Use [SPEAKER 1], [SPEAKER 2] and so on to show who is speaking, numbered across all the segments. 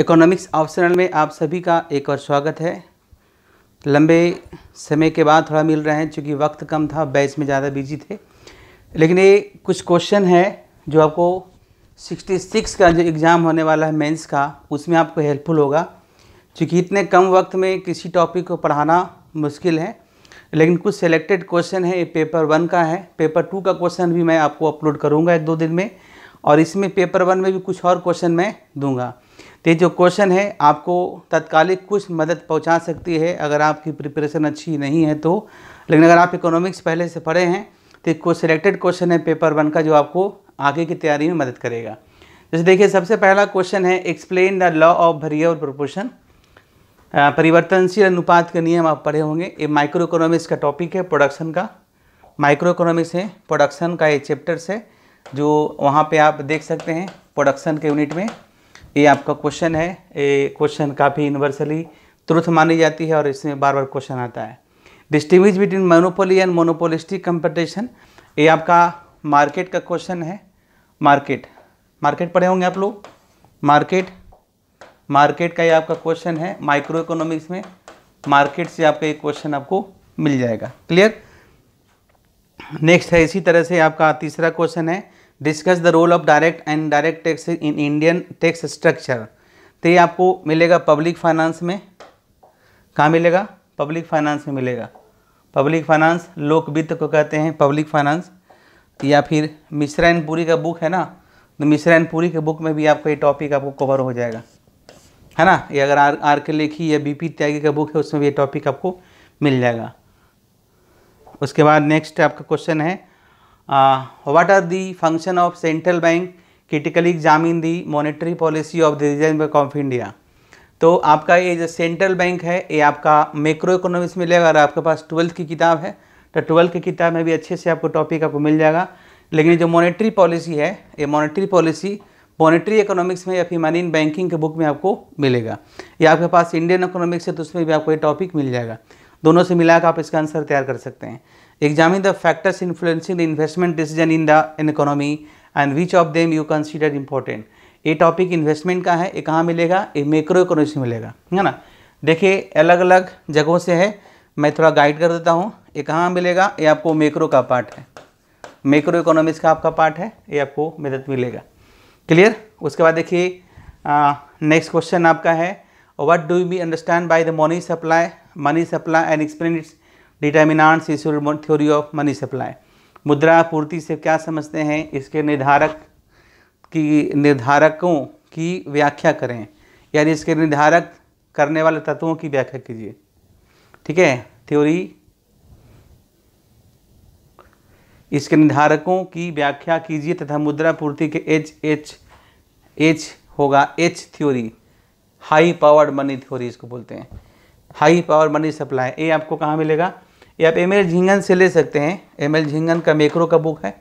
[SPEAKER 1] Economics optional में आप सभी का एक और स्वागत है। लंबे समय के बाद थोड़ा मिल रहे हैं, क्योंकि वक्त कम था, बैच में ज़्यादा बिजी थे। लेकिन ये कुछ क्वेश्चन है जो आपको 66 का जो एग्ज़ाम होने वाला है मेंस का, उसमें आपको हेल्पफुल होगा। क्योंकि इतने कम वक्त में किसी टॉपिक को पढ़ाना मुश्किल है, लेकिन कुछ सेलेक्टेड क्वेश्चन है। ये पेपर 1 का है। पेपर 2 का क्वेश्चन भी मैं आपको अपलोड करूँगा 1-2 दिन में, और इसमें पेपर 1 में भी कुछ और क्वेश्चन मैं दूंगा। तो ये जो क्वेश्चन है आपको तत्कालिक कुछ मदद पहुंचा सकती है अगर आपकी प्रिपरेशन अच्छी नहीं है तो। लेकिन अगर आप इकोनॉमिक्स पहले से पढ़े हैं तो कुछ सिलेक्टेड क्वेश्चन है पेपर 1 का जो आपको आगे की तैयारी में मदद करेगा। जैसे देखिए, सबसे पहला क्वेश्चन है explain the law of variable proportion. परिवर्तनशील अनुपात के नियम आप पढ़े होंगे। ये माइक्रो इकोनॉमिक्स का टॉपिक है, प्रोडक्शन का। माइक्रो इकोनॉमिक्स है, प्रोडक्शन का ये चैप्टर्स है जो वहाँ पे आप देख सकते हैं प्रोडक्शन के यूनिट में। ये आपका क्वेश्चन है। ये क्वेश्चन काफ़ी यूनिवर्सली ट्रुथ मानी जाती है और इसमें बार बार क्वेश्चन आता है। Distinguish between monopoly and monopolistic competition, ये आपका मार्केट का क्वेश्चन है। मार्केट पढ़े होंगे आप लोग। मार्केट का ये आपका क्वेश्चन है माइक्रो इकोनॉमिक्स में। मार्केट से आपका एक क्वेश्चन आपको मिल जाएगा। क्लियर। नेक्स्ट है इसी तरह से आपका तीसरा क्वेश्चन है discuss the role of direct and indirect tax in Indian tax structure. तो ये आपको मिलेगा पब्लिक फाइनेंस में। कहाँ मिलेगा? पब्लिक फाइनेंस में मिलेगा। पब्लिक फाइनेंस लोक वित्त को कहते हैं पब्लिक फाइनेंस। या फिर मिश्रा एंड पुरी का बुक है ना, तो मिश्रा एंड पुरी के बुक में भी आपको ये टॉपिक आपको कवर हो जाएगा, है ना। ये अगर आर के लेखी या बीपी त्यागी का बुक है उसमें भी ये टॉपिक आपको मिल जाएगा। उसके बाद नेक्स्ट आपका क्वेश्चन है what are the function of central bank critically examine the monetary policy of the Reserve Bank of India. तो आपका ये जो सेंट्रल बैंक है ये आपका मैक्रो इकोनॉमिक्स में मिलेगा। अगर आपके पास 12th की किताब है तो 12th की किताब में भी अच्छे से आपको टॉपिक आपको मिल जाएगा। लेकिन जो मॉनेटरी पॉलिसी है, ये मॉनेटरी पॉलिसी मॉनेटरी इकोनॉमिक्स में या फिर मनी इन बैंकिंग के बुक में आपको मिलेगा। या आपके पास इंडियन इकोनॉमिक्स है तो उसमें भी आपको ये टॉपिक मिल जाएगा। दोनों से मिलाकर आप इसका आंसर तैयार कर सकते हैं। Examine the factors influencing the investment decision in economy and which of them you consider important. ये टॉपिक इन्वेस्टमेंट का है। ये कहाँ मिलेगा? ये मैक्रो इकोनॉमिक्स में मिलेगा, है ना। देखिए अलग अलग जगहों से है, मैं थोड़ा गाइड कर देता हूँ। ये कहाँ मिलेगा? ये आपको मैक्रो का पार्ट है, मैक्रो इकोनॉमिक्स का आपका पार्ट है, ये आपको मदद मिलेगा। क्लियर। उसके बाद देखिए नेक्स्ट क्वेश्चन आपका है what do we understand by the money supply and explain its determinants is theory of money supply. मुद्रा आपूर्ति से क्या समझते हैं, इसके निर्धारकों की व्याख्या करें, यानी इसके निर्धारक करने वाले तत्वों की व्याख्या कीजिए। ठीक है, थ्योरी, इसके निर्धारकों की व्याख्या कीजिए तथा मुद्रा पूर्ति के एच होगा H theory, high powered money theory इसको बोलते हैं, हाई पावर मनी सप्लाई। ये आपको कहाँ मिलेगा? ये आप एम एल झिंगन से ले सकते हैं। एम एल झिंगन का मैक्रो का बुक है,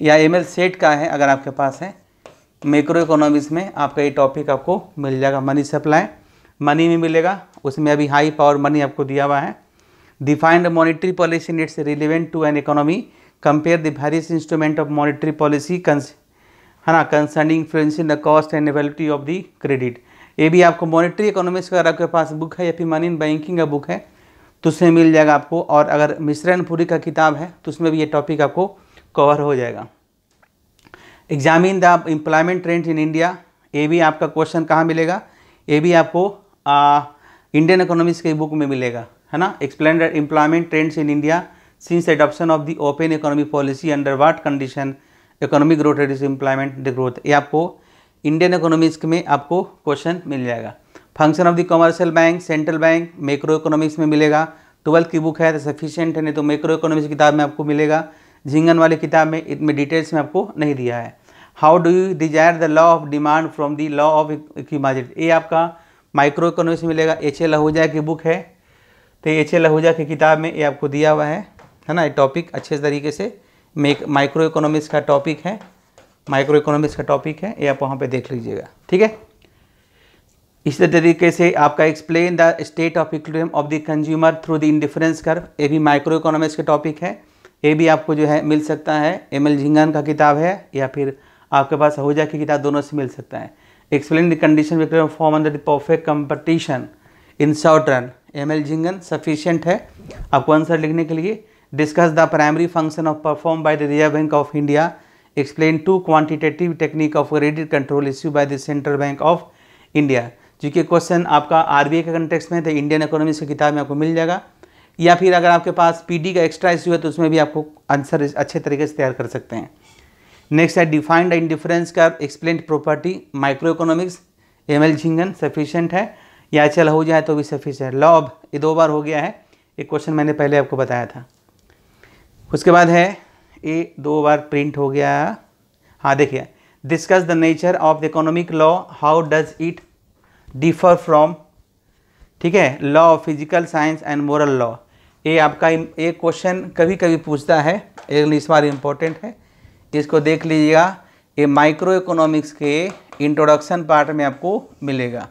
[SPEAKER 1] या एम एल सेट का है अगर आपके पास है। मैक्रो इकोनॉमिक्स में आपका ये टॉपिक आपको मिल जाएगा। मनी सप्लाई मनी में मिलेगा, उसमें अभी हाई पावर मनी आपको दिया हुआ है। Defined monetary policy in its relevant to an economy, compare the various instrument of monetary policy, है ना, concerning influencing the cost and availability of the credit. ये भी आपको मॉनेटरी इकोनॉमिक्स का अगर आपके पास बुक है या फिर मनी इन बैंकिंग का बुक है तो उसमें मिल जाएगा आपको। और अगर मिश्रा एंड पुरी का किताब है तो उसमें भी ये टॉपिक आपको कवर हो जाएगा। Examine the employment trends in India, ये भी आपका क्वेश्चन कहाँ मिलेगा? ये भी आपको इंडियन इकोनॉमिक्स के बुक में मिलेगा, है ना। Explain the employment trends in India since adoption of the open economy policy under what condition economic growth rate employment the growth. ये आपको इंडियन इकोनॉमिक्स में आपको क्वेश्चन मिल जाएगा। Function of the commercial bank, central bank, macro economics में मिलेगा। 12th की book है तो सफिशिएंट है, नहीं तो मैक्रो इकोनॉमिक्स की किताब में आपको मिलेगा। झिंगन वाली किताब में इतने डिटेल्स में आपको नहीं दिया है। How do you desire the law of demand from the law of equimarginal, ये आपका माइक्रो इकोनॉमिक्स में मिलेगा। एच एल आहूजा की बुक है, तो एच एल आहूजा की किताब में ये आपको दिया हुआ है ना। ये टॉपिक अच्छे तरीके से माइक्रो इकोनॉमिक्स का टॉपिक है, माइक्रो इकोनॉमिक्स का टॉपिक है, ये आप वहाँ पे देख लीजिएगा। ठीक है। इसी तरीके से आपका explain the state of equilibrium of the consumer through the indifference curve, ये भी माइक्रो इकोनॉमिक्स का टॉपिक है। ये भी आपको जो है मिल सकता है। एम एल झिंगन का किताब है या फिर आपके पास आहूजा की किताब, दोनों से मिल सकता है। Explain the condition form under the perfect competition in short run, ML Jhingan sufficient है आपको आंसर लिखने के लिए। Discuss the primary function of perform by the Reserve Bank of India, explain 2 quantitative technique of credit control issue by the central bank of India. जो कि question आपका RBI के context में तो इंडियन इकोनॉमिक्स की किताब में आपको मिल जाएगा, या फिर अगर आपके पास पीडी का एक्स्ट्रा इश्यू है तो उसमें भी आपको आंसर अच्छे तरीके से तैयार कर सकते हैं। नेक्स्ट है defined the indifference curve, explain property, micro economics, ML Jhingan sufficient है या चल हो जाए तो भी सफिशिएंट। लॉ ऑफ ये 2 बार हो गया है, एक क्वेश्चन मैंने पहले आपको बताया था। उसके बाद है ये 2 बार प्रिंट हो गया। हाँ देखिए, discuss the nature of the economic law, how does it differ from, ठीक है, law of physical science and moral law. ये आपका एक क्वेश्चन कभी कभी पूछता है, इस बार इम्पोर्टेंट है, इसको देख लीजिएगा। ये माइक्रो इकोनॉमिक्स के इंट्रोडक्शन पार्ट में आपको मिलेगा,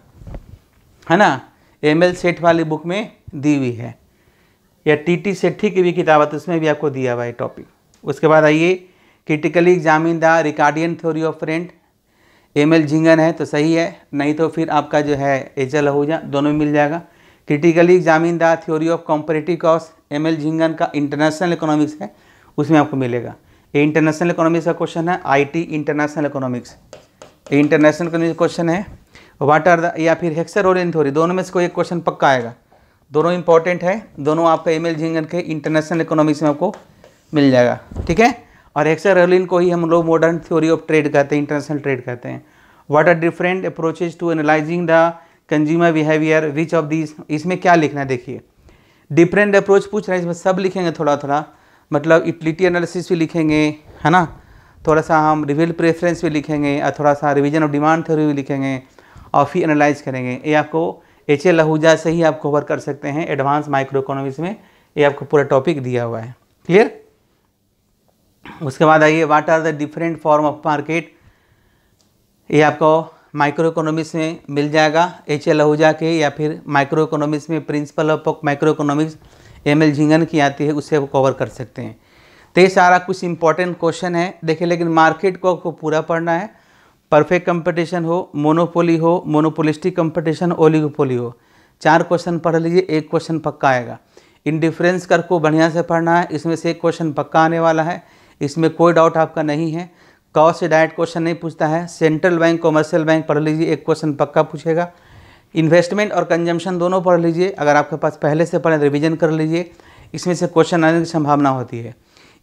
[SPEAKER 1] है ना, एमएल सेठ वाली बुक में दी हुई है, या टीटी सेठी की भी किताब है तो उसमें भी आपको दिया हुआ है टॉपिक। उसके बाद आइए, critically examine the Ricardian theory of rent, ML Jhingan है तो सही है, नहीं तो फिर आपका जो है एचएल आहूजा, दोनों में मिल जाएगा। Critically examine the theory of comparative cost, ML Jhingan का इंटरनेशनल इकोनॉमिक्स है, उसमें आपको मिलेगा। ये इंटरनेशनल इकोनॉमिक्स का क्वेश्चन है, आईटी इंटरनेशनल इकोनॉमिक्स, ये इंटरनेशनल इकोनॉमिक्स क्वेश्चन है। व्हाट आर द, या फिर हेक्सा-रोलिन थ्योरी, दोनों में से कोई एक क्वेश्चन पक्का आएगा, दोनों इंपॉर्टेंट है, दोनों आपका एमएल झिंगन के इंटरनेशनल इकोनॉमिक्स में आपको मिल जाएगा, ठीक है। और हेक्सा-रोलिन को ही हम लोग मॉडर्न थ्योरी ऑफ ट्रेड कहते हैं, इंटरनेशनल ट्रेड कहते हैं। What are different approaches to analysing the consumer behaviour, which of these, इसमें क्या लिखना है देखिए, डिफरेंट अप्रोच पूछ रहे हैं, इसमें सब लिखेंगे थोड़ा थोड़ा, मतलब यूटिलिटी एनालिसिस भी लिखेंगे, है ना, थोड़ा सा हम रिवील प्रेफरेंस भी लिखेंगे, और थोड़ा सा रिवीजन ऑफ डिमांड थ्योरी भी लिखेंगे, और फिर एनालाइज करेंगे। ये आपको एचएल आहूजा से ही आप कवर कर सकते हैं, एडवांस माइक्रो इकोनॉमिक्स में ये आपको पूरा टॉपिक दिया हुआ है, क्लियर। उसके बाद आइए, what are the different form of market, ये आपको माइक्रो इकोनॉमिक्स में मिल जाएगा, एचएल आहूजा के, या फिर माइक्रो इकोनॉमिक्स में principle of micro economics ML Jhingan की आती है, उससे आप कवर कर सकते हैं। तो ये सारा कुछ इंपॉर्टेंट क्वेश्चन है देखिए, लेकिन मार्केट को आपको पूरा पढ़ना है, परफेक्ट कंपटीशन हो, मोनोपोली हो, मोनोपोलिस्टिक कंपटीशन, ओलिगोपोली हो, 4 क्वेश्चन पढ़ लीजिए, एक क्वेश्चन पक्का आएगा। इंडिफरेंस कर्व को बढ़िया से पढ़ना है, इसमें से एक क्वेश्चन पक्का आने वाला है, इसमें कोई डाउट आपका नहीं है। कॉस्ट से डायरेक्ट क्वेश्चन नहीं पूछता है। सेंट्रल बैंक, कॉमर्शियल बैंक पढ़ लीजिए, एक क्वेश्चन पक्का पूछेगा। इन्वेस्टमेंट और कंजम्पशन दोनों पढ़ लीजिए, अगर आपके पास पहले से पढ़े रिवीजन कर लीजिए, इसमें से क्वेश्चन आने की संभावना होती है,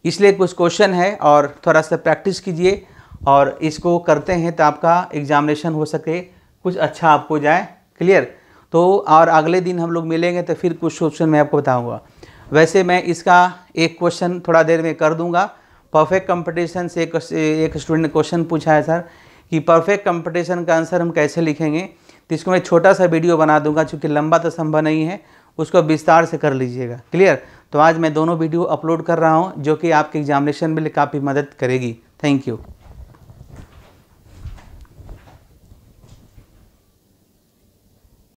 [SPEAKER 1] इसलिए कुछ क्वेश्चन है और थोड़ा सा प्रैक्टिस कीजिए, और इसको करते हैं तो आपका एग्जामिनेशन हो सके कुछ अच्छा आपको जाए, क्लियर। तो और अगले दिन हम लोग मिलेंगे तो फिर कुछ क्वेश्चन मैं आपको बताऊंगा। वैसे मैं इसका एक क्वेश्चन थोड़ा देर में कर दूंगा। परफेक्ट कंपटीशन से एक स्टूडेंट ने क्वेश्चन पूछा है सर कि परफेक्ट कंपटीशन का आंसर हम कैसे लिखेंगे, तो इसको मैं छोटा सा वीडियो बना दूंगा, चूँकि लंबा तो संभव नहीं है, उसको विस्तार से कर लीजिएगा, क्लियर। तो आज मैं दोनों वीडियो अपलोड कर रहा हूँ जो कि आपके एग्जामिनेशन में काफ़ी मदद करेगी। Thank you.